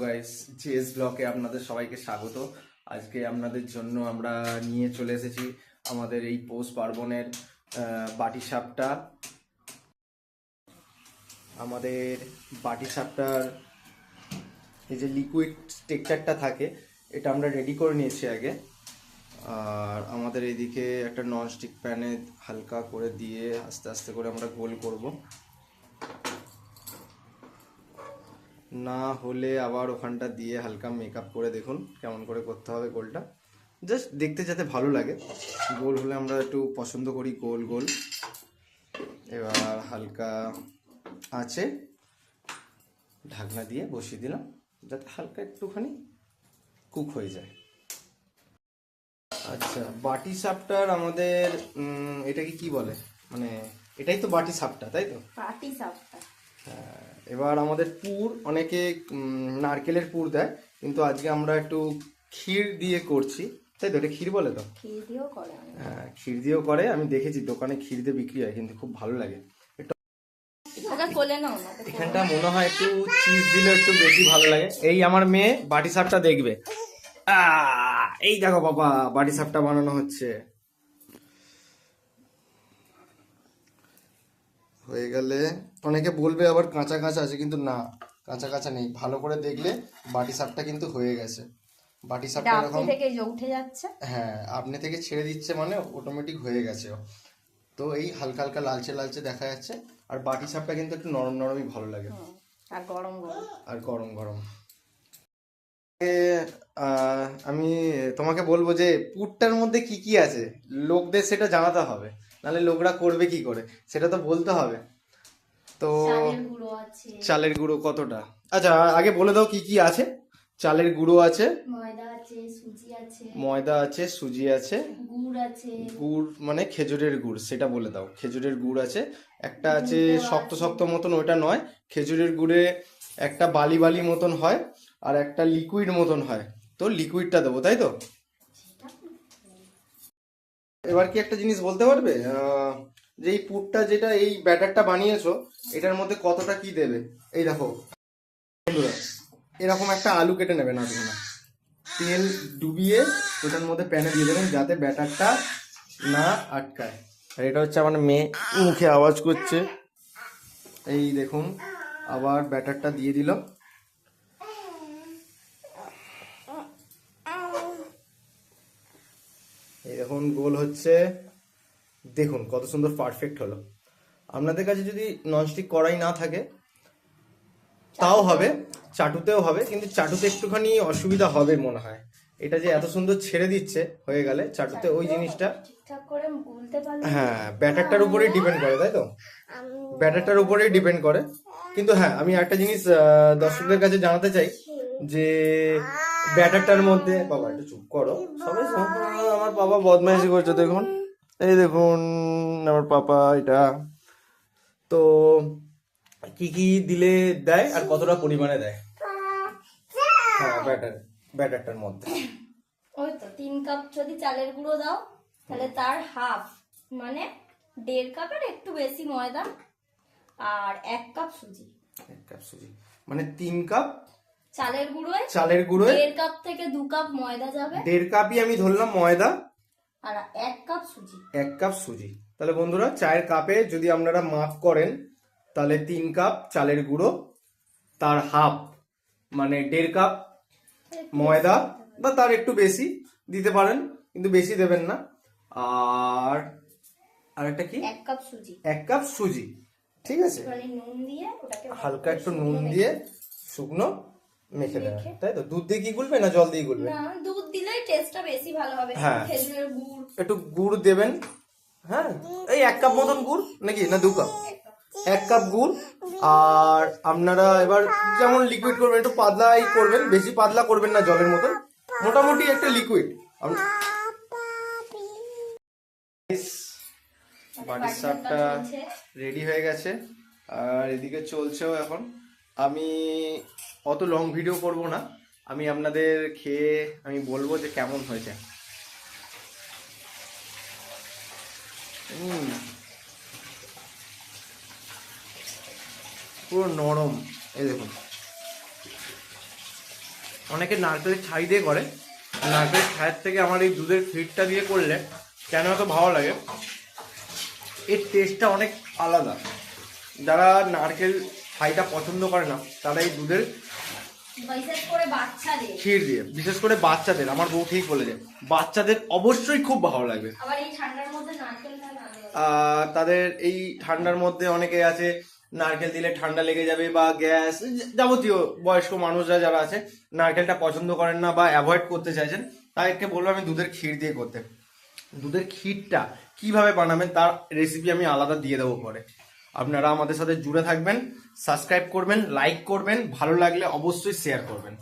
Guys, GS ব্লকে আপনাদের সবাইকে স্বাগত। আজকে আপনাদের জন্য আমরা নিয়ে চলে এসেছি আমাদের এই পৌষ পার্বণের বাটি সাপটা। আমাদের বাটি সাপটার এই যে লিকুইড টেক্সচারটা থাকে, এটা আমরা রেডি করে নিয়েছি আগে। আর আমাদের এইদিকে একটা ননস্টিক প্যানে হালকা করে দিয়ে আস্তে আস্তে করে আমরা গোল করব, না হলে আবার ওখানটা দিয়ে হালকা মেকআপ করে দেখুন কেমন করে করতে হবে গোলটা, জাস্ট দেখতে যাতে ভালো লাগে। গোল হলে আমরা একটু পছন্দ করি গোল গোল। এবার হালকা আছে ঢাকনা দিয়ে বসিয়ে দিলাম যাতে হালকা একটুখানি কুক হয়ে যায়। আচ্ছা, বাটি সাপটার আমাদের এটাকে কি বলে, মানে এটাই তো বাটি সাপটা, তাই তো? বাটি সাপটা। হ্যাঁ, এবার আমাদের পুর অনেকে নারকেলের পুর দেয়, কিন্তু আজকে আমরা একটু ক্ষীর দিয়ে করছি, তাই তো? এটা ক্ষীর বলে তো? ক্ষীর দিয়েও করে। হ্যাঁ, ক্ষীর দিয়েও করে। আমি দেখেছি দোকানে ক্ষীর দিয়ে বিক্রি হয়, কিন্তু খুব ভালো লাগে। এখানটা মনে হয় একটু চিজ দিলে একটু বেশি ভালো লাগে। এই আমার মেয়ে বাটি সাপটা দেখবে। এই দেখো বাবা, বাটি সাপটা বানানো হচ্ছে। হয়ে গেলে অনেকে বলবে আবার কাঁচা কাঁচা আছে, কিন্তু না, কাঁচা কাঁচা নেই। ভালো করে দেখলে বাটি সাপটা কিন্তু হয়ে গেছে। বাটি সাপটা এরকম থেকে উঠে যাচ্ছে, হ্যাঁ, আপনি থেকে ছেড়ে দিচ্ছে মানে অটোমেটিক হয়ে গেছে। তো এই হালকা হালকা লালচে লালচে দেখা যাচ্ছে। আর বাটি সাপটা কিন্তু একটু নরম নরমই ভালো লাগে, আর গরম গরম। আর গরম গরম। আমি তোমাকে বলবো যে পুরটার মধ্যে কি কি আছে, লোকদের সেটা জানাতে হবে, নাহলে লোকরা করবে কি করে, সেটা তো বলতে হবে। তো চালের গুঁড়ো কতটা, আচ্ছা আগে বলে দাও কি কি আছে। চালের গুঁড়ো আছে, ময়দা আছে, সুজি আছে, ময়দা আছে, সুজি আছে, গুড় আছে। গুড় মানে খেজুরের গুড়, সেটা বলে দাও। খেজুরের গুড় আছে, একটা আছে শক্ত শক্ত মতন, ওটা নয়। খেজুরের গুড়ে একটা বালি বালি মতন হয়, আর একটা লিকুইড মতন হয়। তো লিকুইডটা দেবো, তাই তো? এবার কি একটা জিনিস বলতে পারবে, যে এই পুরটা যেটা এই ব্যাটারটা বানিয়েছো, এটার মধ্যে কতটা কি দেবে? এই দেখো বন্ধুরা, এরকম একটা আলু কেটে নেবেন, আপনারা তেল ডুবিয়ে ওটার মধ্যে প্যানে দিয়ে দেবেন যাতে ব্যাটারটা না আটকায়। আর এটা হচ্ছে আমার মেয়ে, মুখে আওয়াজ করছে। এই দেখুন, আবার ব্যাটারটা দিয়ে দিল। এই দেখুন গোল হচ্ছে, দেখুন কত সুন্দর পারফেক্ট হলো। আপনাদের কাছে যদি ননস্টিক কড়াই না থাকে তাও হবে, চাটুতেও হবে, কিন্তু চাটুতে একটুখানি অসুবিধা হবে মনে হয়। এটা যে এত সুন্দর ছেড়ে দিচ্ছে হয়ে গেলে চাটুতে ওই জিনিসটা, হ্যাঁ, ব্যাটারটার উপরেই ডিপেন্ড করে, তাই তো? ব্যাটারটার উপরেই ডিপেন্ড করে। কিন্তু হ্যাঁ, আমি একটা জিনিস দর্শকদের কাছে জানাতে চাই যে ব্যাটারটার মধ্যে, বাবা একটু চুপ করো, সবাই আমার বাবা বদমাইশি করছে দেখুন, এই দেখুন আমার পাপা। এটা তো কি কি দিলে দেয় আর কতটা পরিমাণে দেয়? হ্যাঁ, ব্যাটারটার মধ্যে ওই তো 3 কাপ যদি চালের গুঁড়ো দাও, তাহলে তার হাফ মানে 1.5 কাপের একটু বেশি ময়দা, আর 1 কাপ সুজি। 1 কাপ সুজি মানে 3 কাপ চালের গুঁড়োয় 1.5 কাপ থেকে 2 কাপ ময়দা যাবে। 1.5 কাপই আমি ধরলাম ময়দা, আর 1 কাপ সুজি। 1 কাপ সুজি। তাহলে বন্ধুরা, চায়ের কাপে যদি আপনারা মাপ করেন, তাহলে 3 কাপ চালের গুঁড়ো, তার হাফ মানে 1.5 কাপ ময়দা, বা তার একটু বেশি দিতে পারেন, কিন্তু বেশি দেবেন না। আর আরেকটা কি, 1 কাপ সুজি। 1 কাপ সুজি, ঠিক আছে? নুন দিয়ে ওটাকে হালকা একটু নুন দিয়ে শুকনো মেখে দেবেন, তাই তো? দুধ দিয়ে কি গুলবে না জল দিয়ে গুলবে? না, দুধ দিলেই টেস্টটা বেশি ভালো হবে। হ্যাঁ, খেজুরের গুড়, একটু গুড় দেবেন। হ্যাঁ, এই 1 কাপ মতন গুড়, নাকি না 2 কাপ? 1 কাপ গুড়। আর আপনারা এবার যেমন লিকুইড করবেন, একটু পাতলাই করবেন, বেশি পাতলা করবেন না জলের মতন, মোটামুটি একটা লিকুইড। বাটির সাপটা রেডি হয়ে গেছে, আর এদিকে চলছেও এখন। আমি অত লং ভিডিও করব না, আমি আপনাদের খেয়ে আমি বলবো যে কেমন হয়েছে। পুরো নরম, এই দেখুন অনেকে নারকেলের ছাই দিয়ে করে, নারকেলের ছাইয়ের থেকে আমার এই দুধের ক্ষীরটা দিয়ে করলে কেন এত ভালো লাগে, এর টেস্টটা অনেক আলাদা। যারা নারকেল ছাইটা পছন্দ করে না তারা এই দুধের বিশেষ করে বাচ্চাদের, ক্ষীর দিয়ে, বিশেষ করে বাচ্চাদের, আমার বউ ঠিক বলেছে, বাচ্চাদের অবশ্যই খুব ভালো লাগবে। আবার এই ঠান্ডার মধ্যে নারকেল তাদের এই ঠান্ডার মধ্যে অনেকে আছে নারকেল দিলে ঠান্ডা লেগে যাবে বা গ্যাস, যাবতীয় বয়স্ক মানুষরা যারা আছে নারকেলটা পছন্দ করেন না বা অ্যাভয়েড করতে চাইছেন, তাদেরকে বলবো আমি দুধের ক্ষীর দিয়ে করতে। দুধের ক্ষীরটা কিভাবে বানাবেন তার রেসিপি আমি আলাদা দিয়ে দেবো পরে। আপনারা আমাদের সাথে জুড়ে থাকবেন, সাবস্ক্রাইব করবেন, লাইক করবেন, ভালো লাগলে অবশ্যই শেয়ার করবেন।